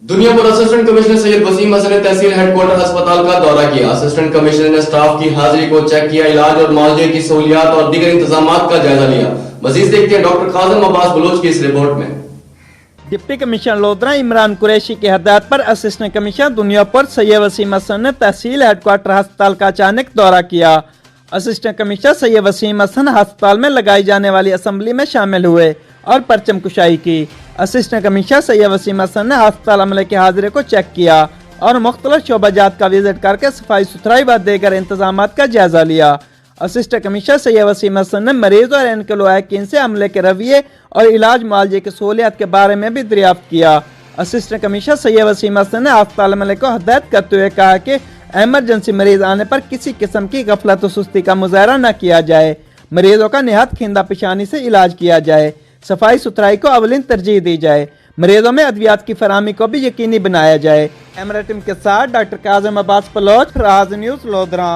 दुनिया पर assistant commissioner Syed Wasim Hasan ने तहसील हेडक्वार्टर अस्पताल का दौरा किया। असिस्टेंट कमिश्नर ने स्टाफ की हाजिरी को चेक किया, इलाज और मुआवजे की सहूलियात और दीगर इंतजामात का जायजा लिया। मजीद देखते हैं डॉक्टर काज़िम अब्बास बलोच की इस रिपोर्ट में। डिप्टी कमिश्नर लोधरा इमरान कुरैशी की हदायत पर असिस्टेंट कमिश्नर दुनियापुर सैयद वसीम हसन ने तहसील हेडक्वार्टर अस्पताल का अचानक दौरा किया। असिस्टेंट कमिश्नर सैयद वसीम हसन अस्पताल में लगाई जाने वाली असेंबली में शामिल हुए और परचम कुशाई की। असिस्टेंट कमिश्नर सैयद वसीम हसन ने अस्पताल अमले की हाजिरी को चेक किया और मुख्तलिफ शोबाजात का विजिट करके सफाई सुथराई व दीगर इंतजामात का जायजा लिया। असिस्टेंट कमिश्नर सैयद वसीम हसन ने मरीज और इनके लवाकिन से अमले के रवैये और इलाज मुआवजे की सहूलियत के बारे में भी दरियाफ्त किया। असिस्टेंट कमिश्नर सैयद वसीम हसन ने अस्पताल अमले को हदायत करते हुए कहा कि एमरजेंसी मरीज आने पर किसी किस्म की गफलत व सुस्ती का मुजाहरा न किया जाए। मरीजों का निहायत खिंदा पेशानी से इलाज किया जाए, सफाई सुथराई को अवलिन तरजीह दी जाए, मरीजों में अद्वियात की फराहमी को भी यकीनी बनाया जाए। कैमरा टीम के साथ डॉक्टर काज़िम अब्बास बलोच, राज न्यूज़ लोधरा।